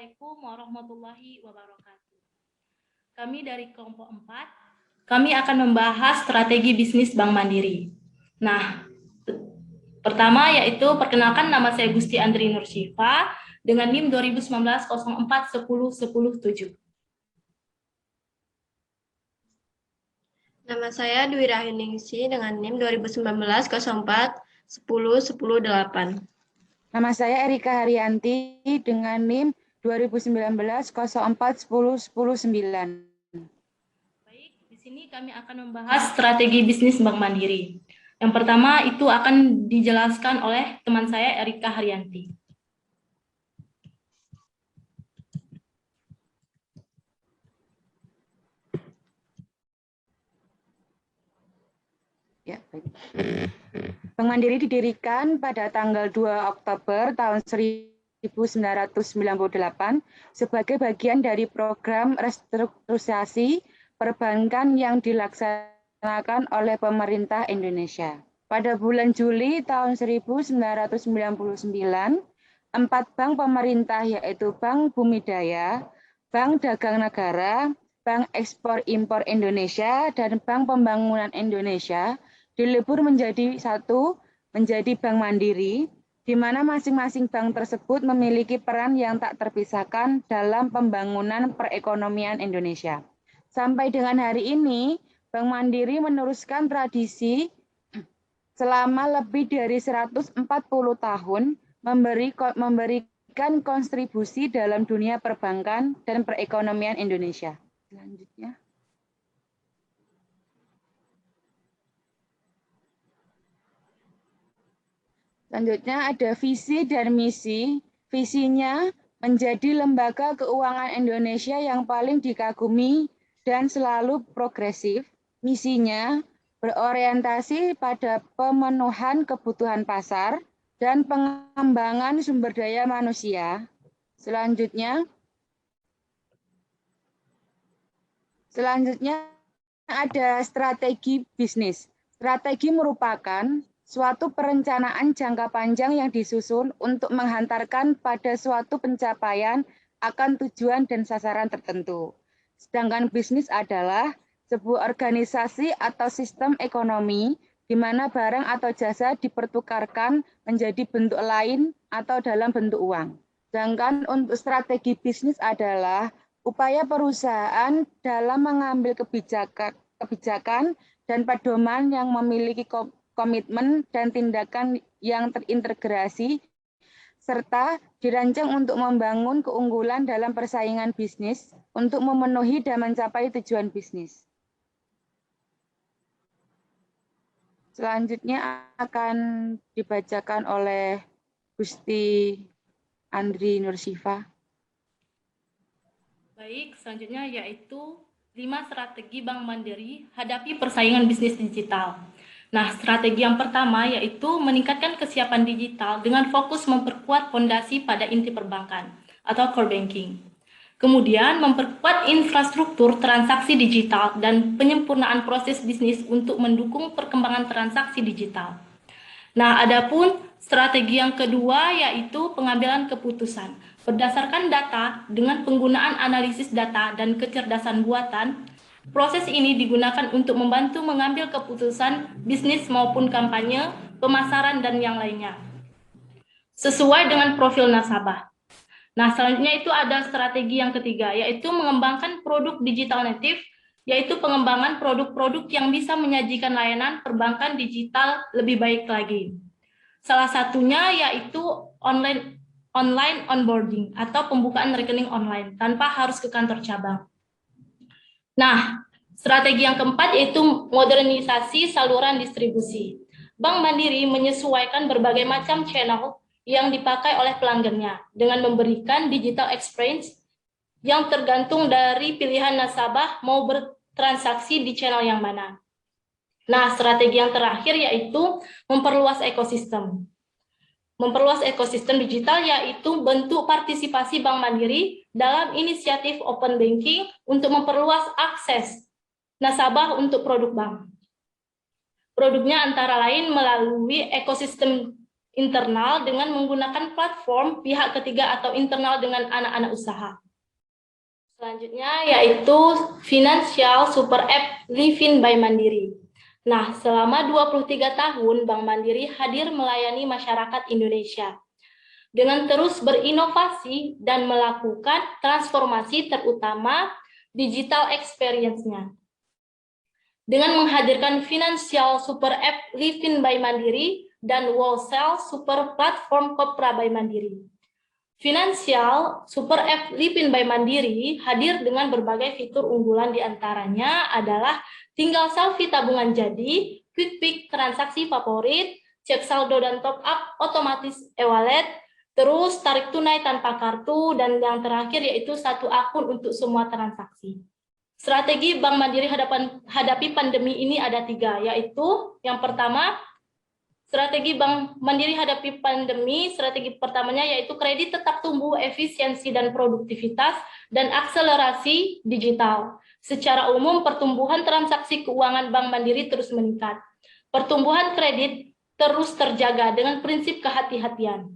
Assalamualaikum warahmatullahi wabarakatuh. Kami dari kelompok 4, kami akan membahas strategi bisnis Bank Mandiri. Nah, pertama yaitu perkenalkan, nama saya Gusti Andri Nursyifa dengan NIM 2019 04 10 10 7. Nama saya Dwi Rahiningsi dengan NIM 2019 04 10 10 8. Nama saya Erika Haryanti dengan NIM 2019 04 10 10 9. Baik, di sini kami akan membahas strategi bisnis Bank Mandiri. Yang pertama itu akan dijelaskan oleh teman saya Erika Haryanti. Ya, baik. Bank Mandiri didirikan pada tanggal 2 Oktober tahun 1998 sebagai bagian dari program restrukturisasi perbankan yang dilaksanakan oleh pemerintah Indonesia. Pada bulan Juli tahun 1999, 4 bank pemerintah yaitu Bank Bumidaya, Bank Dagang Negara, Bank Ekspor Impor Indonesia, dan Bank Pembangunan Indonesia dilebur menjadi Bank Mandiri, di mana masing-masing bank tersebut memiliki peran yang tak terpisahkan dalam pembangunan perekonomian Indonesia. Sampai dengan hari ini, Bank Mandiri meneruskan tradisi selama lebih dari 140 tahun memberikan kontribusi dalam dunia perbankan dan perekonomian Indonesia. Selanjutnya. Selanjutnya ada visi dan misi. Visinya menjadi lembaga keuangan Indonesia yang paling dikagumi dan selalu progresif. Misinya berorientasi pada pemenuhan kebutuhan pasar dan pengembangan sumber daya manusia. Selanjutnya ada strategi bisnis. Strategi merupakan suatu perencanaan jangka panjang yang disusun untuk menghantarkan pada suatu pencapaian akan tujuan dan sasaran tertentu. Sedangkan bisnis adalah sebuah organisasi atau sistem ekonomi di mana barang atau jasa dipertukarkan menjadi bentuk lain atau dalam bentuk uang. Sedangkan untuk strategi bisnis adalah upaya perusahaan dalam mengambil kebijakan dan pedoman yang memiliki komitmen dan tindakan yang terintegrasi, serta dirancang untuk membangun keunggulan dalam persaingan bisnis untuk memenuhi dan mencapai tujuan bisnis. Selanjutnya akan dibacakan oleh Gusti Andri Nursyifa. Baik, selanjutnya yaitu 5 strategi Bank Mandiri hadapi persaingan bisnis digital. Nah, strategi yang pertama yaitu meningkatkan kesiapan digital dengan fokus memperkuat fondasi pada inti perbankan atau core banking. Kemudian memperkuat infrastruktur transaksi digital dan penyempurnaan proses bisnis untuk mendukung perkembangan transaksi digital. Nah, adapun strategi yang kedua yaitu pengambilan keputusan berdasarkan data dengan penggunaan analisis data dan kecerdasan buatan. Proses ini digunakan untuk membantu mengambil keputusan bisnis maupun kampanye, pemasaran, dan yang lainnya, sesuai dengan profil nasabah. Nah, selanjutnya itu ada strategi yang ketiga, yaitu mengembangkan produk digital native, yaitu pengembangan produk-produk yang bisa menyajikan layanan perbankan digital lebih baik lagi. Salah satunya yaitu online onboarding atau pembukaan rekening online tanpa harus ke kantor cabang. Nah, strategi yang keempat yaitu modernisasi saluran distribusi. Bank Mandiri menyesuaikan berbagai macam channel yang dipakai oleh pelanggannya dengan memberikan digital experience yang tergantung dari pilihan nasabah mau bertransaksi di channel yang mana. Nah, strategi yang terakhir yaitu memperluas ekosistem. Memperluas ekosistem digital yaitu bentuk partisipasi Bank Mandiri dalam inisiatif open banking untuk memperluas akses nasabah untuk produk bank. Produknya antara lain melalui ekosistem internal dengan menggunakan platform pihak ketiga atau internal dengan anak-anak usaha. Selanjutnya yaitu Financial Super App Livin by Mandiri. Nah, selama 23 tahun Bank Mandiri hadir melayani masyarakat Indonesia dengan terus berinovasi dan melakukan transformasi terutama digital experience-nya. Dengan menghadirkan Financial Super App Livin by Mandiri dan Wholesale Super Platform Kopra by Mandiri. Financial Super App Livin by Mandiri hadir dengan berbagai fitur unggulan, diantaranya adalah tinggal selfie tabungan jadi, quick pick transaksi favorit, cek saldo dan top up otomatis e-wallet, terus tarik tunai tanpa kartu, dan yang terakhir yaitu satu akun untuk semua transaksi. Strategi Bank Mandiri hadapi pandemi ini ada 3, yaitu yang pertama, strategi Bank Mandiri hadapi pandemi, strategi pertamanya yaitu kredit tetap tumbuh, efisiensi dan produktivitas, dan akselerasi digital. Secara umum, pertumbuhan transaksi keuangan Bank Mandiri terus meningkat. Pertumbuhan kredit terus terjaga dengan prinsip kehati-hatian.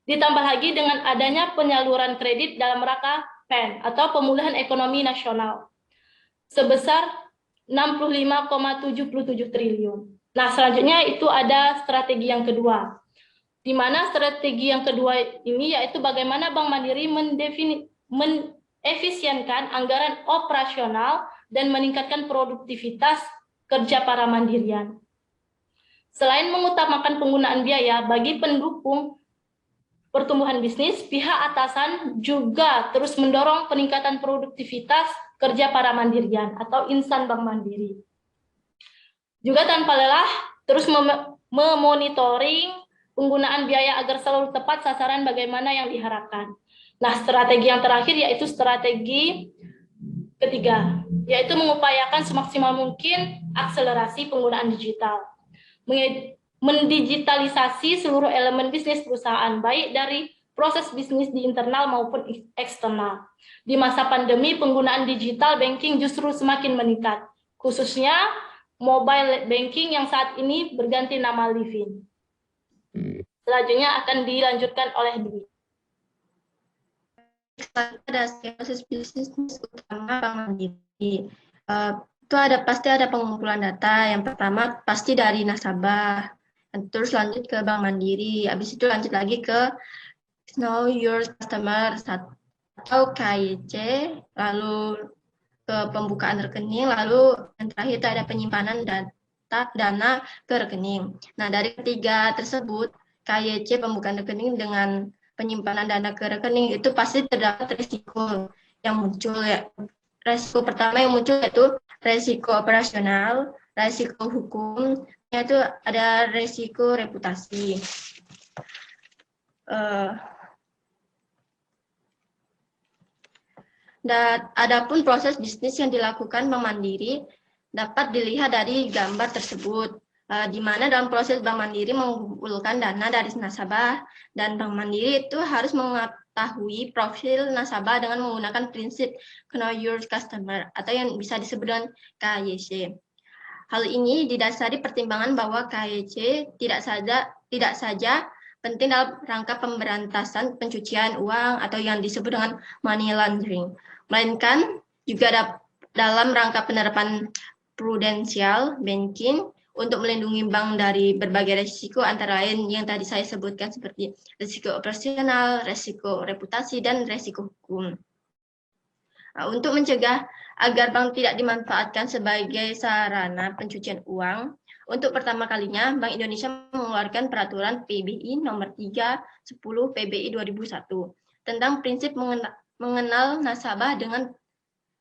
Ditambah lagi dengan adanya penyaluran kredit dalam rangka PEN atau Pemulihan Ekonomi Nasional sebesar 65,77 triliun. Nah, selanjutnya itu ada strategi yang kedua, di mana strategi yang kedua ini yaitu bagaimana Bank Mandiri mengefisienkan anggaran operasional dan meningkatkan produktivitas kerja para mandirian. Selain mengutamakan penggunaan biaya bagi pendukung pertumbuhan bisnis, pihak atasan juga terus mendorong peningkatan produktivitas kerja para mandirian atau insan Bank Mandiri. Juga tanpa lelah terus memonitoring penggunaan biaya agar selalu tepat sasaran bagaimana yang diharapkan. Nah, strategi yang terakhir yaitu strategi ketiga, yaitu mengupayakan semaksimal mungkin akselerasi penggunaan digital. Mendigitalisasi seluruh elemen bisnis perusahaan, baik dari proses bisnis di internal maupun eksternal. Di masa pandemi, penggunaan digital banking justru semakin meningkat, khususnya mobile banking yang saat ini berganti nama Livin. Selanjutnya akan dilanjutkan oleh Dwi. Ada proses bisnis utama Bank Mandiri. Itu pasti ada pengumpulan data. Yang pertama pasti dari nasabah, terus lanjut ke Bank Mandiri, habis itu lanjut lagi ke Know Your Customer atau KYC, lalu ke pembukaan rekening, lalu yang terakhir itu ada penyimpanan dana ke rekening. Nah, dari ketiga tersebut, KYC, pembukaan rekening, dengan penyimpanan dana ke rekening, itu pasti terdapat risiko yang muncul. Ya. Risiko pertama yang muncul yaitu risiko operasional, risiko hukum, yaitu ada risiko reputasi. Dan adapun proses bisnis yang dilakukan Bank Mandiri dapat dilihat dari gambar tersebut, di mana dalam proses Bank Mandiri mengumpulkan dana dari nasabah, dan Bank Mandiri itu harus mengetahui profil nasabah dengan menggunakan prinsip Know Your Customer atau yang bisa disebut dengan KYC. Hal ini didasari pertimbangan bahwa KYC tidak saja penting dalam rangka pemberantasan pencucian uang atau yang disebut dengan money laundering, melainkan juga dalam rangka penerapan prudensial banking untuk melindungi bank dari berbagai risiko, antara lain yang tadi saya sebutkan seperti risiko operasional, risiko reputasi, dan risiko hukum. Untuk mencegah agar bank tidak dimanfaatkan sebagai sarana pencucian uang, untuk pertama kalinya Bank Indonesia mengeluarkan peraturan PBI nomor 3/10 PBI 2001 tentang prinsip mengenal nasabah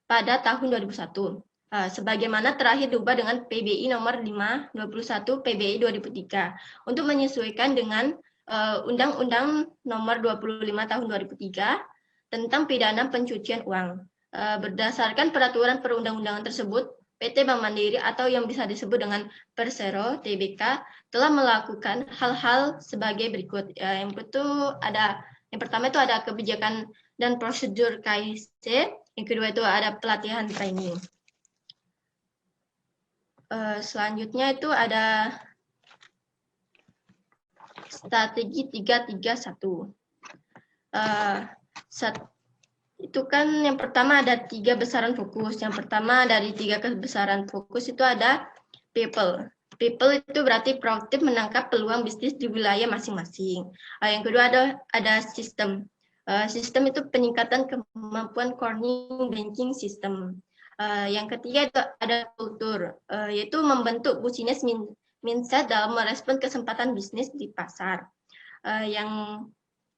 pada tahun 2001. Sebagaimana terakhir diubah dengan PBI nomor 5/21 PBI 2003 untuk menyesuaikan dengan Undang-Undang nomor 25 tahun 2003 tentang pidana pencucian uang. Berdasarkan peraturan perundang-undangan tersebut, PT Bank Mandiri atau yang bisa disebut dengan Persero Tbk telah melakukan hal-hal sebagai berikut. Yang pertama itu ada kebijakan dan prosedur KYC, yang kedua itu ada pelatihan training. Selanjutnya itu ada strategi 331. Itu kan yang pertama ada 3 besaran fokus. Yang pertama dari 3 kebesaran fokus itu ada people. People itu berarti proaktif menangkap peluang bisnis di wilayah masing-masing. Yang kedua ada sistem. Sistem itu peningkatan kemampuan core banking system. Yang ketiga itu ada kultur, yaitu membentuk business mindset dalam merespon kesempatan bisnis di pasar. Yang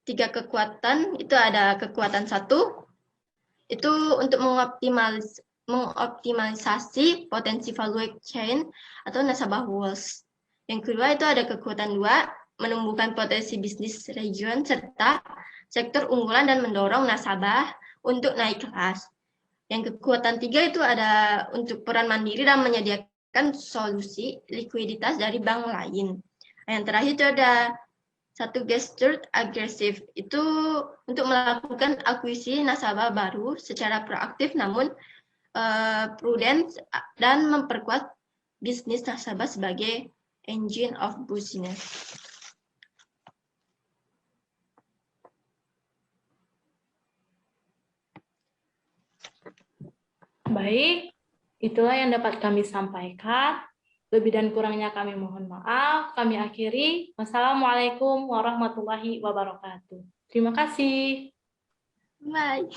3 kekuatan itu ada kekuatan 1, itu untuk mengoptimalisasi potensi value chain atau nasabah walls. Yang kedua itu ada kekuatan 2, menumbuhkan potensi bisnis region serta sektor unggulan dan mendorong nasabah untuk naik kelas. Yang kekuatan 3 itu ada untuk peran mandiri dan menyediakan solusi likuiditas dari bank lain. Yang terakhir itu ada 1 gesture agresif, itu untuk melakukan akuisisi nasabah baru secara proaktif namun prudent dan memperkuat bisnis nasabah sebagai engine of business. Baik, itulah yang dapat kami sampaikan. Lebih dan kurangnya kami mohon maaf. Kami akhiri. Wassalamualaikum warahmatullahi wabarakatuh. Terima kasih. Bye.